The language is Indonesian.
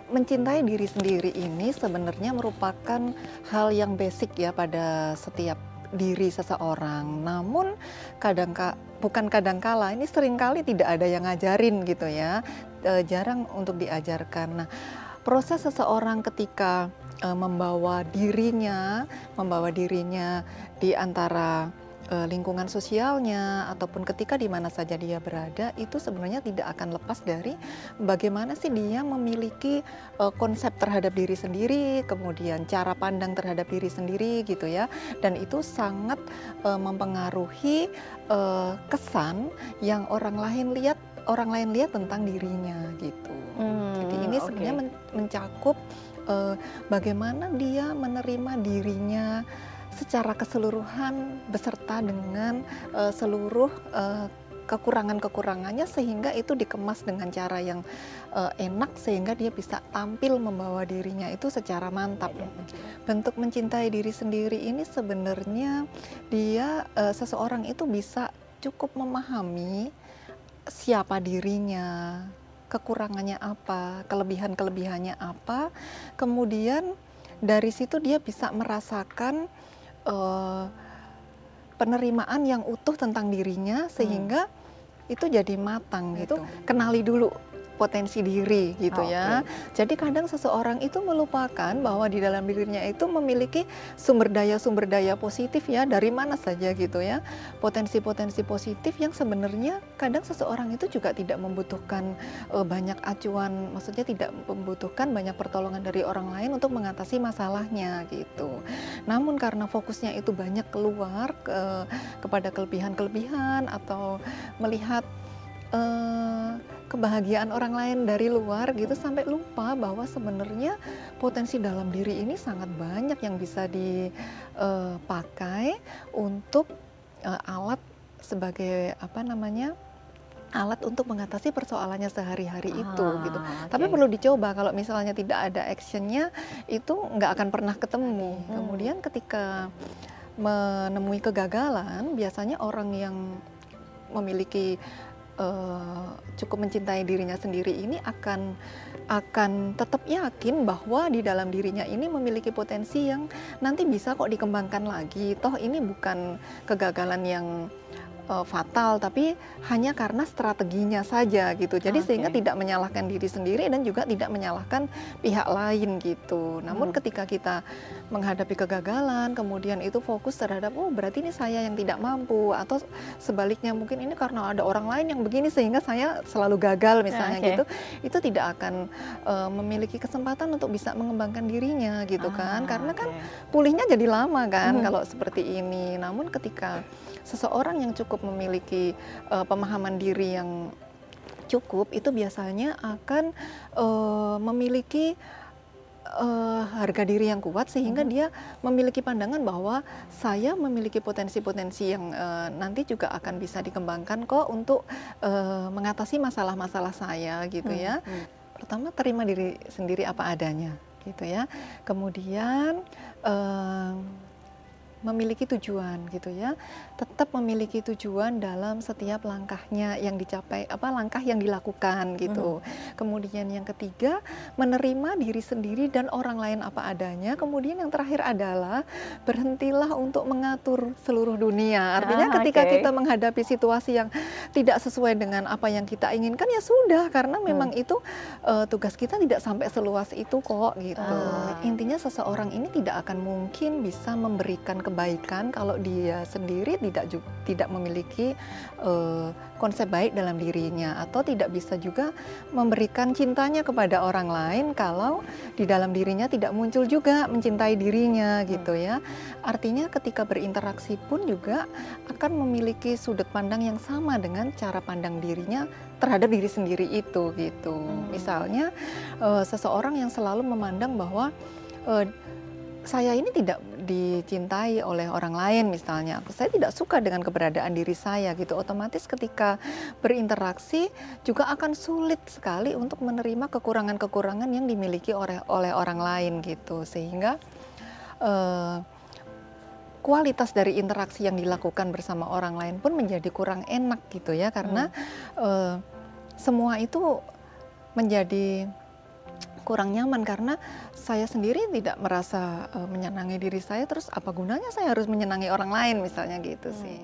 Mencintai diri sendiri ini sebenarnya merupakan hal yang basic ya pada setiap diri seseorang. Namun bukan kadangkala, ini seringkali tidak ada yang ngajarin gitu ya, jarang untuk diajarkan. Nah, proses seseorang ketika membawa dirinya di antara lingkungan sosialnya ataupun ketika di mana saja dia berada, itu sebenarnya tidak akan lepas dari bagaimana sih dia memiliki konsep terhadap diri sendiri, kemudian cara pandang terhadap diri sendiri gitu ya. Dan itu sangat mempengaruhi kesan yang orang lain lihat tentang dirinya gitu. Jadi ini Oke. sebenarnya mencakup bagaimana dia menerima dirinya secara keseluruhan beserta dengan seluruh kekurangan-kekurangannya, sehingga itu dikemas dengan cara yang enak sehingga dia bisa tampil membawa dirinya itu secara mantap. Iya. Bentuk mencintai diri sendiri ini sebenarnya seseorang itu bisa cukup memahami siapa dirinya, kekurangannya apa, kelebihan-kelebihannya apa, kemudian dari situ dia bisa merasakan eh, penerimaan yang utuh tentang dirinya sehingga itu jadi matang gitu. Kenali dulu potensi diri gitu ya. Jadi kadang seseorang itu melupakan bahwa di dalam dirinya itu memiliki sumber daya positif ya, dari mana saja gitu ya. Potensi-potensi positif yang sebenarnya kadang seseorang itu juga tidak membutuhkan banyak acuan, maksudnya tidak membutuhkan banyak pertolongan dari orang lain untuk mengatasi masalahnya gitu. Namun karena fokusnya itu banyak keluar kepada kelebihan-kelebihan atau melihat kebahagiaan orang lain dari luar gitu, sampai lupa bahwa sebenarnya potensi dalam diri ini sangat banyak yang bisa dipakai untuk alat sebagai alat untuk mengatasi persoalannya sehari-hari itu gitu. Tapi perlu dicoba, kalau misalnya tidak ada actionnya itu nggak akan pernah ketemu. Kemudian ketika menemui kegagalan, biasanya orang yang memiliki cukup mencintai dirinya sendiri ini akan tetap yakin bahwa di dalam dirinya ini memiliki potensi yang nanti bisa kok dikembangkan lagi. Toh ini bukan kegagalan yang fatal, tapi hanya karena strateginya saja gitu. Jadi sehingga tidak menyalahkan diri sendiri dan juga tidak menyalahkan pihak lain gitu. Namun ketika kita menghadapi kegagalan, kemudian itu fokus terhadap, oh berarti ini saya yang tidak mampu, atau sebaliknya mungkin ini karena ada orang lain yang begini sehingga saya selalu gagal misalnya gitu, itu tidak akan memiliki kesempatan untuk bisa mengembangkan dirinya gitu kan. Karena kan pulihnya jadi lama kan kalau seperti ini. Namun ketika seseorang yang cukup memiliki pemahaman diri yang cukup, itu biasanya akan memiliki harga diri yang kuat sehingga dia memiliki pandangan bahwa saya memiliki potensi-potensi yang nanti juga akan bisa dikembangkan kok untuk mengatasi masalah-masalah saya gitu ya. Pertama, terima diri sendiri apa adanya gitu ya. Kemudian memiliki tujuan gitu ya, tetap memiliki tujuan dalam setiap langkahnya yang dicapai, langkah yang dilakukan gitu. Kemudian yang ketiga, menerima diri sendiri dan orang lain apa adanya. Kemudian yang terakhir adalah berhentilah untuk mengatur seluruh dunia. Artinya ketika kita menghadapi situasi yang tidak sesuai dengan apa yang kita inginkan, ya sudah, karena memang itu tugas kita tidak sampai seluas itu kok gitu. Intinya seseorang ini tidak akan mungkin bisa memberikan kebaikan kalau dia sendiri tidak memiliki konsep baik dalam dirinya, atau tidak bisa juga memberikan cintanya kepada orang lain kalau di dalam dirinya tidak muncul juga mencintai dirinya gitu ya. Artinya ketika berinteraksi pun juga akan memiliki sudut pandang yang sama dengan cara pandang dirinya terhadap diri sendiri itu gitu. Misalnya seseorang yang selalu memandang bahwa saya ini tidak dicintai oleh orang lain misalnya, saya tidak suka dengan keberadaan diri saya gitu, otomatis ketika berinteraksi juga akan sulit sekali untuk menerima kekurangan-kekurangan yang dimiliki oleh orang lain gitu, sehingga kualitas dari interaksi yang dilakukan bersama orang lain pun menjadi kurang enak gitu ya, karena semua itu menjadi kurang nyaman karena saya sendiri tidak merasa menyenangi diri saya, terus apa gunanya saya harus menyenangi orang lain misalnya gitu sih.